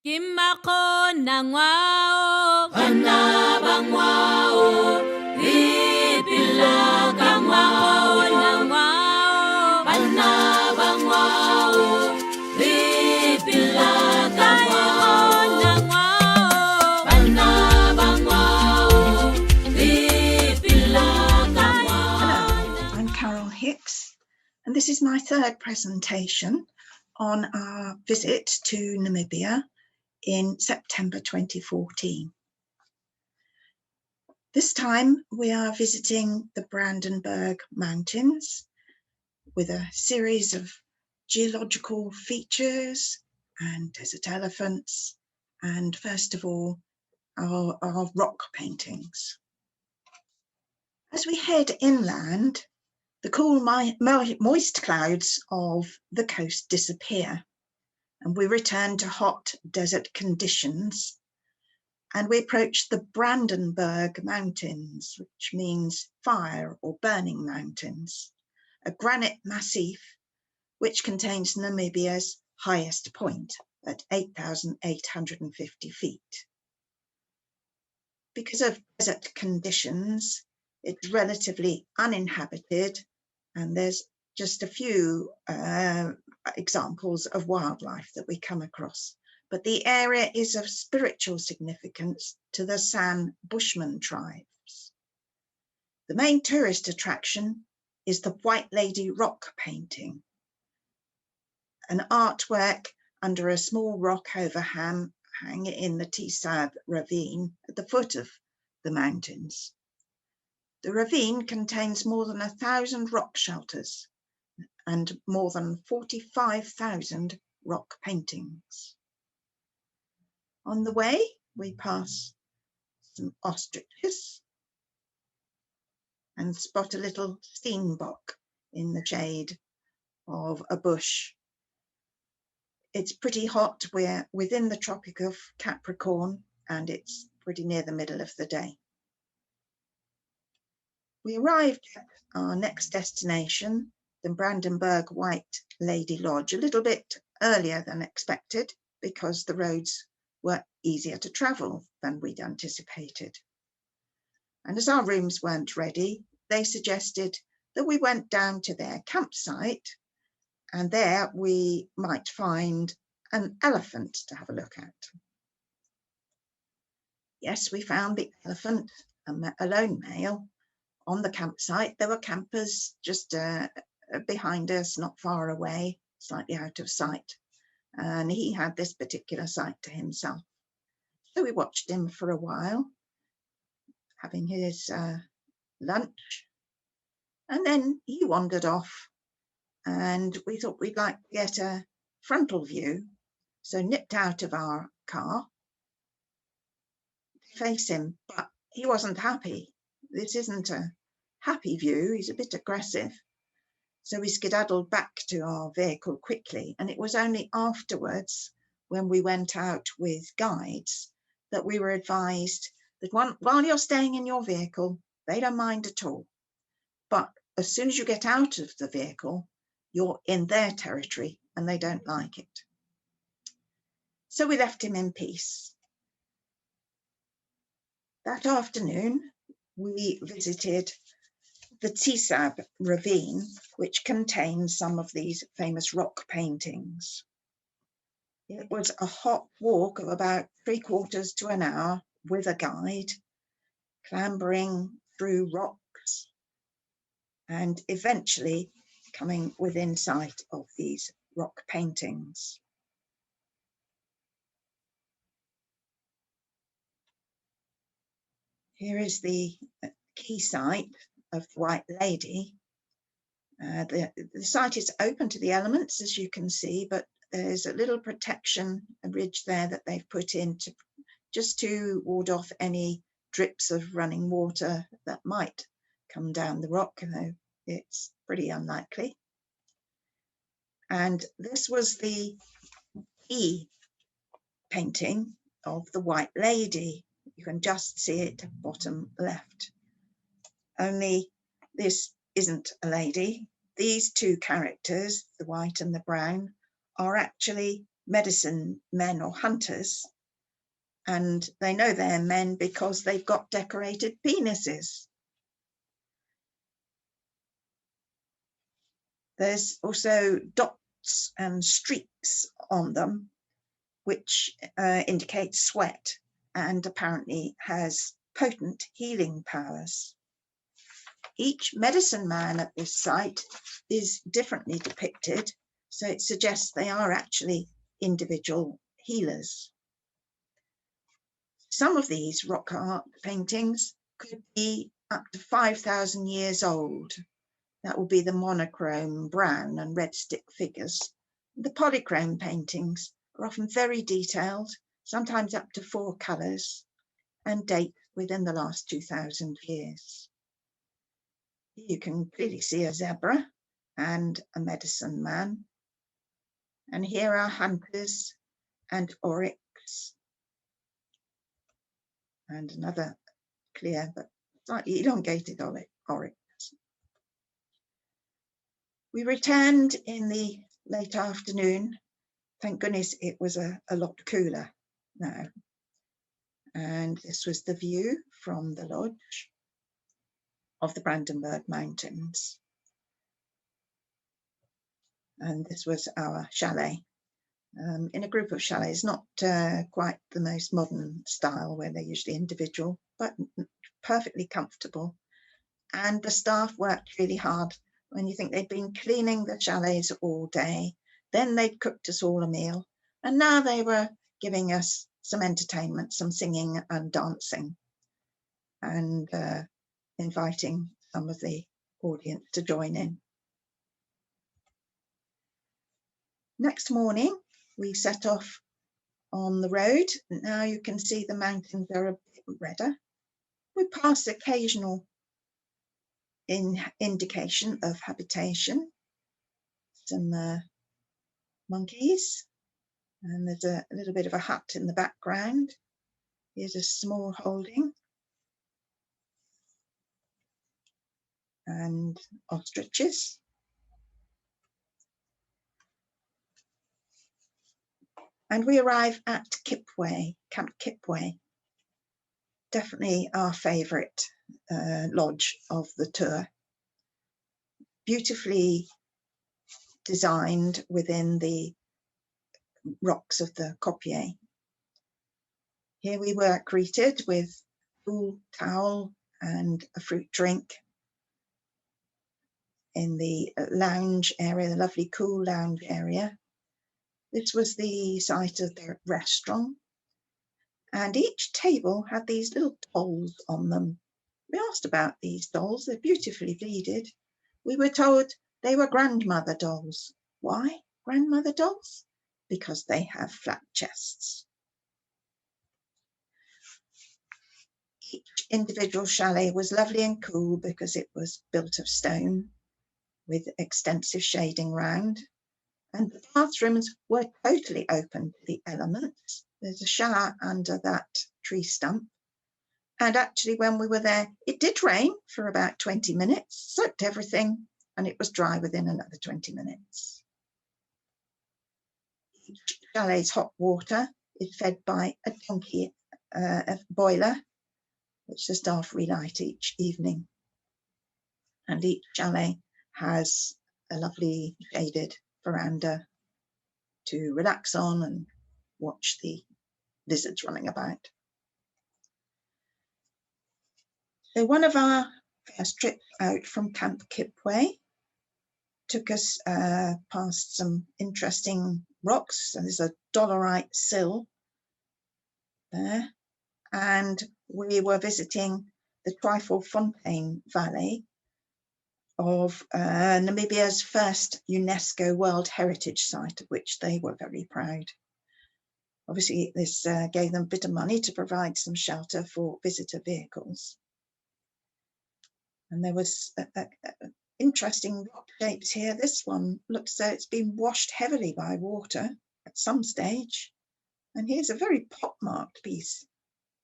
Kimako nangwao, bana bangwao, ipila kangwao nangwao, bana bangwao, ipila kangwao nangwao, bana bangwao, ipila kangwao. Hello, I'm Carol Hicks, and this is my third presentation on our visit to Namibia in September 2014. This time we are visiting the Brandenberg Mountains with a series of geological features and desert elephants, and first of all our rock paintings. As we head inland, the cool moist clouds of the coast disappear, and we return to hot desert conditions, and we approach the Brandenberg Mountains, which means fire or burning mountains, a granite massif which contains Namibia's highest point at 8,850 feet. Because of desert conditions, it's relatively uninhabited, and there's just a few examples of wildlife that we come across. But the area is of spiritual significance to the San Bushman tribes. The main tourist attraction is the White Lady rock painting, an artwork under a small rock overhang in the Tsab ravine at the foot of the mountains. The ravine contains more than 1,000 rock shelters and more than 45,000 rock paintings. On the way, we pass some ostriches and spot a little steenbok in the shade of a bush. It's pretty hot. We're within the Tropic of Capricorn, and it's pretty near the middle of the day. We arrived at our next destination, the Brandenberg White Lady Lodge, a little bit earlier than expected because the roads were easier to travel than we'd anticipated. And as our rooms weren't ready, they suggested that we went down to their campsite, and there we might find an elephant to have a look at. Yes, we found the elephant, a lone male, on the campsite. There were campers just behind us, not far away, slightly out of sight. And he had this particular site to himself. So we watched him for a while, having his lunch. And then he wandered off, and we thought we'd like to get a frontal view. So nipped out of our car to face him, but he wasn't happy. This isn't a happy view. He's a bit aggressive. So we skedaddled back to our vehicle quickly, and it was only afterwards, when we went out with guides, that we were advised that while you're staying in your vehicle, they don't mind at all. But as soon as you get out of the vehicle, you're in their territory and they don't like it. So we left him in peace. That afternoon, we visited the Tsab ravine, which contains some of these famous rock paintings. It was a hot walk of about 3/4 to an hour with a guide, clambering through rocks and eventually coming within sight of these rock paintings. Here is the key site of White Lady. The site is open to the elements, as you can see, but there's a little protection, a ridge there that they've put in just to ward off any drips of running water that might come down the rock, though it's pretty unlikely. And this was the key painting of the White Lady. You can just see it bottom left. Only this isn't a lady. These two characters, the white and the brown, are actually medicine men or hunters, and they know they're men because they've got decorated penises. There's also dots and streaks on them, which indicate sweat and apparently has potent healing powers. Each medicine man at this site is differently depicted, so it suggests they are actually individual healers. Some of these rock art paintings could be up to 5,000 years old. That will be the monochrome brown and red stick figures. The polychrome paintings are often very detailed, sometimes up to 4 colours, and date within the last 2,000 years. You can clearly see a zebra and a medicine man. And here are hunters and oryx. And another clear but slightly elongated oryx. We returned in the late afternoon. Thank goodness it was a lot cooler now. And this was the view from the lodge of the Brandenberg Mountains. And this was our chalet. In a group of chalets, not quite the most modern style where they're usually individual, but perfectly comfortable. And the staff worked really hard. When you think they'd been cleaning the chalets all day, then they'd cooked us all a meal, and now they were giving us some entertainment, some singing and dancing, and inviting some of the audience to join in. Next morning, we set off on the road. Now you can see the mountains are a bit redder. We pass occasional indication of habitation, some monkeys, and there's a little bit of a hut in the background. Here's a small holding, and ostriches. And we arrive at Kipway, Camp Kipway. Definitely our favourite lodge of the tour. Beautifully designed within the rocks of the Copier. Here we were greeted with a cool towel and a fruit drink in the lounge area, the lovely cool lounge area. This was the site of the restaurant, and each table had these little dolls on them. We asked about these dolls. They're beautifully beaded. We were told they were grandmother dolls. Why grandmother dolls? Because they have flat chests. Each individual chalet was lovely and cool because it was built of stone with extensive shading round, and the bathrooms were totally open to the elements. There's a shower under that tree stump. And actually, when we were there, it did rain for about 20 minutes, soaked everything, and it was dry within another 20 minutes. Each chalet's hot water is fed by a donkey boiler, which the staff relight each evening. And each chalet has a lovely shaded veranda to relax on and watch the lizards running about. So one of our first trips out from Camp Kipway took us past some interesting rocks. So there's a dolerite sill there, and we were visiting the Twyfelfontein Valley of Namibia's first UNESCO World Heritage Site, of which they were very proud. Obviously, this gave them a bit of money to provide some shelter for visitor vehicles. And there was interesting rock shapes here. This one looks so it's been washed heavily by water at some stage. And here's a very pockmarked piece,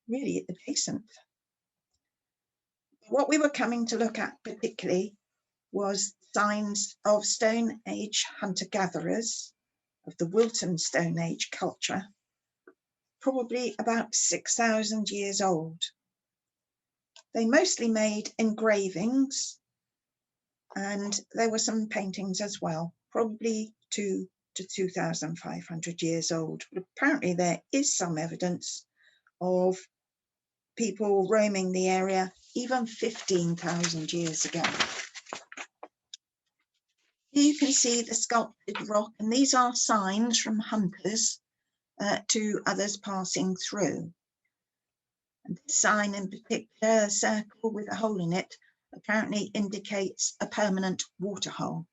really adjacent. What we were coming to look at particularly was signs of Stone Age hunter-gatherers of the Wilton Stone Age culture, probably about 6,000 years old. They mostly made engravings, and there were some paintings as well, probably 2 to 2,500 years old. But apparently there is some evidence of people roaming the area even 15,000 years ago. Here you can see the sculpted rock, and these are signs from hunters to others passing through. And this sign in particular, a circle with a hole in it, apparently indicates a permanent waterhole.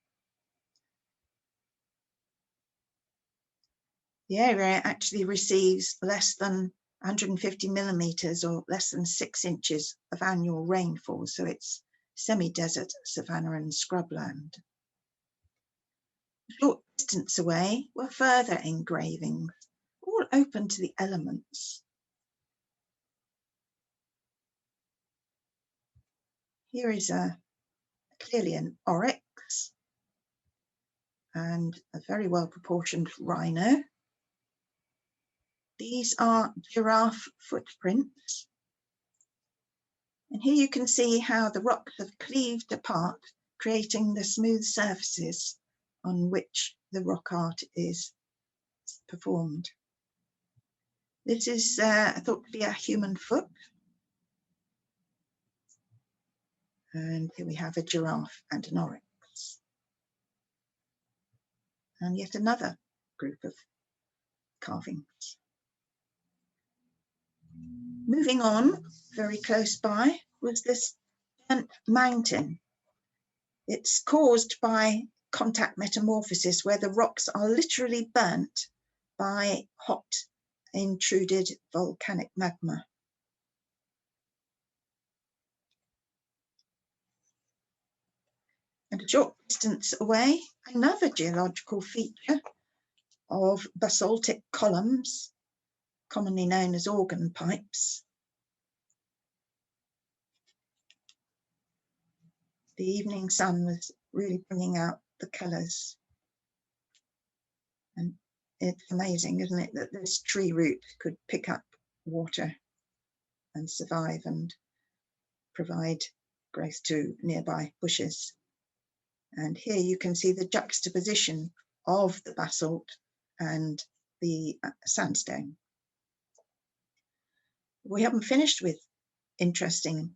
The area actually receives less than 150 millimetres or less than 6 inches of annual rainfall, so it's semi-desert savanna and scrubland. A short distance away were further engravings, all open to the elements. Here is clearly an oryx and a very well proportioned rhino. These are giraffe footprints. And here you can see how the rocks have cleaved apart, creating the smooth surfaces on which the rock art is performed. This is thought to be a human foot. And here we have a giraffe and an oryx. And yet another group of carvings. Moving on, very close by, was this burnt mountain. It's caused by contact metamorphosis, where the rocks are literally burnt by hot, intruded volcanic magma. And a short distance away, another geological feature of basaltic columns, commonly known as organ pipes. The evening sun was really bringing out the colours. And it's amazing, isn't it, that this tree root could pick up water and survive and provide growth to nearby bushes. And here you can see the juxtaposition of the basalt and the sandstone. We haven't finished with interesting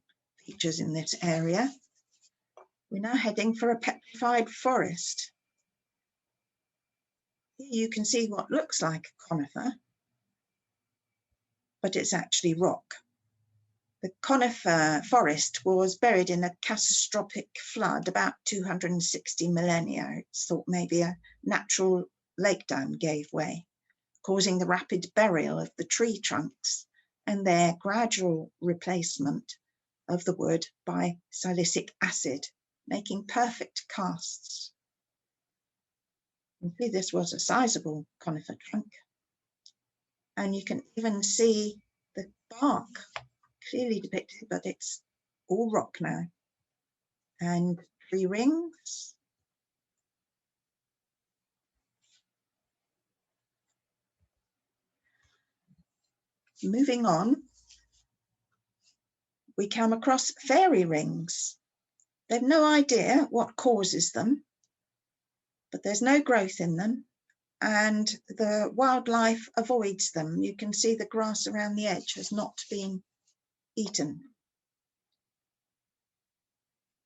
features in this area. We're now heading for a petrified forest. Here you can see what looks like a conifer, but it's actually rock. The conifer forest was buried in a catastrophic flood about 260 millennia. It's thought maybe a natural lake dam gave way, causing the rapid burial of the tree trunks and their gradual replacement of the wood by silicic acid, making perfect casts. You can see this was a sizable conifer trunk, and you can even see the bark clearly depicted, but it's all rock now. And tree rings. Moving on, we come across fairy rings. They've no idea what causes them, but there's no growth in them, and the wildlife avoids them. You can see the grass around the edge has not been eaten.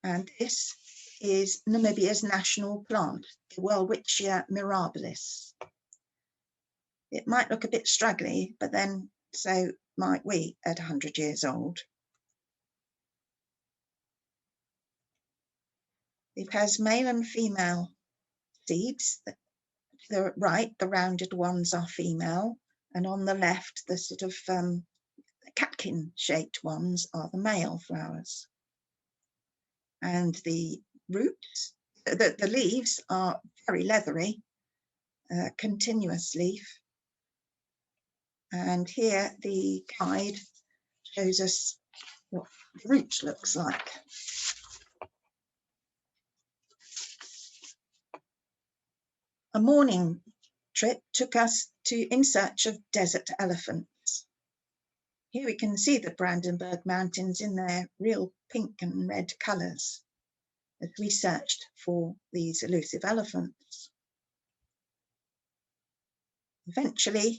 And this is Namibia's national plant, the Welwitschia mirabilis. It might look a bit straggly, but then so might we at 100 years old. It has male and female seeds. To the right, the rounded ones are female, and on the left, the sort of catkin-shaped ones are the male flowers. And the roots, the leaves are very leathery, continuous leaf. And here the guide shows us what the root looks like. A mourning trip took us in search of desert elephants. Here we can see the Brandenberg Mountains in their real pink and red colours as we searched for these elusive elephants. Eventually,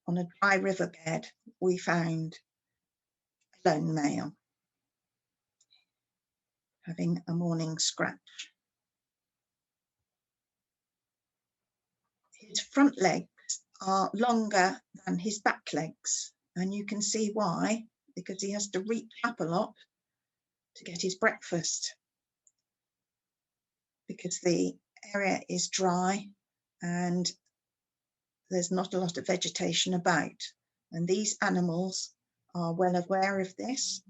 on a dry riverbed, we found a lone male having a morning scratch. His front legs are longer than his back legs, and you can see why, because he has to reach up a lot to get his breakfast, because the area is dry and there's not a lot of vegetation about. And these animals are well aware of this,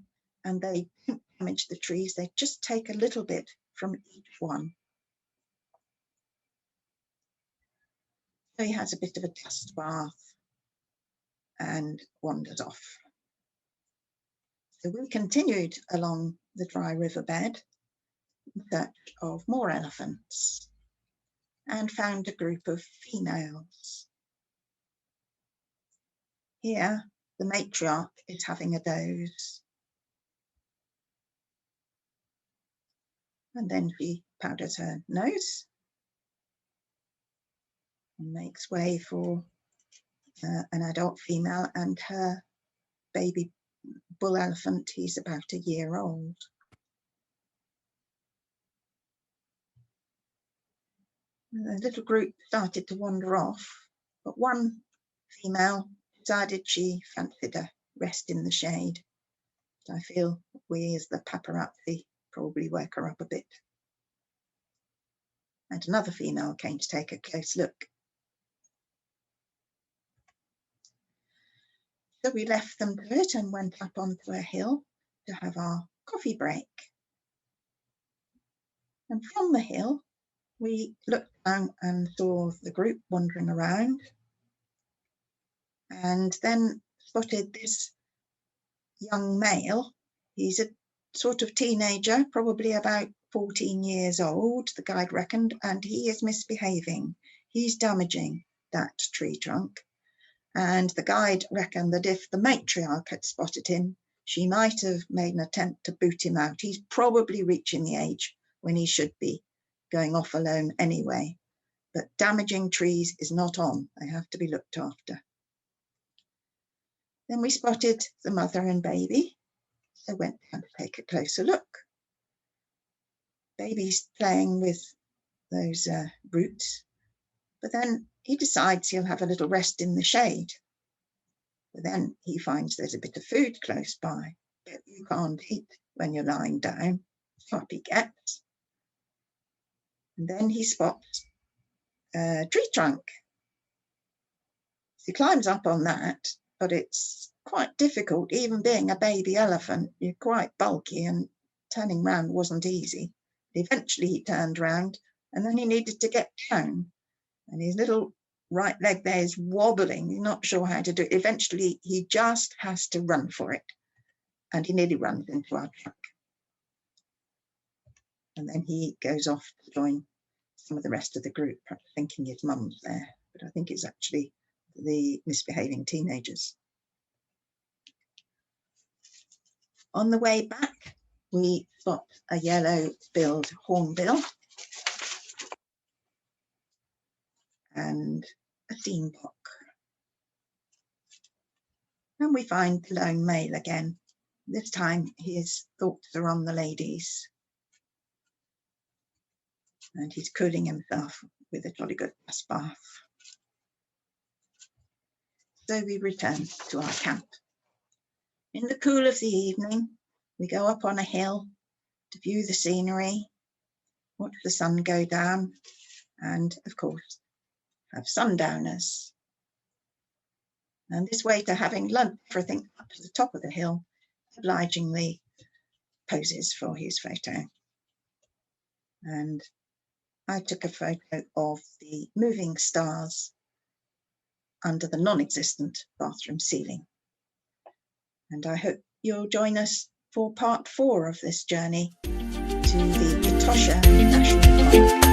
and they don't damage the trees, they just take a little bit from each one. So he has a bit of a dust bath and wanders off. So we continued along the dry riverbed in search of more elephants and found a group of females. Here, the matriarch is having a doze. And then she powders her nose and makes way for an adult female and her baby bull elephant. He's about a year old. The little group started to wander off, but one female decided she fancied a rest in the shade. I feel we as the paparazzi probably woke her up a bit. And another female came to take a close look. So we left them to it and went up onto a hill to have our coffee break. And from the hill, we looked down and saw the group wandering around, and then spotted this young male. He's a sort of teenager, probably about 14 years old, the guide reckoned, and he is misbehaving. He's damaging that tree trunk. And the guide reckoned that if the matriarch had spotted him, she might have made an attempt to boot him out. He's probably reaching the age when he should be going off alone anyway. But damaging trees is not on. They have to be looked after. Then we spotted the mother and baby. So went down to take a closer look. Baby's playing with those roots, but then he decides he'll have a little rest in the shade. But then he finds there's a bit of food close by, but you can't eat when you're lying down. Up he gets. And then he spots a tree trunk. So he climbs up on that, but it's quite difficult, even being a baby elephant. You're quite bulky, and turning round wasn't easy. Eventually he turned round, and then he needed to get down, and his little right leg there is wobbling. He's not sure how to do it. Eventually he just has to run for it, and he nearly runs into our truck. And then he goes off to join some of the rest of the group, perhaps thinking his mum's there, but I think it's actually the misbehaving teenagers. On the way back, we spot a yellow-billed hornbill and a steenbok. And we find the lone male again. This time his thoughts are on the ladies, and he's cooling himself with a jolly good dust bath. So we return to our camp. In the cool of the evening, we go up on a hill to view the scenery, watch the sun go down, and of course, have sundowners. And this waiter, having lunch, everything up to the top of the hill, obligingly poses for his photo. And I took a photo of the moving stars under the non-existent bathroom ceiling. And I hope you'll join us for part 4 of this journey to the Etosha National Park.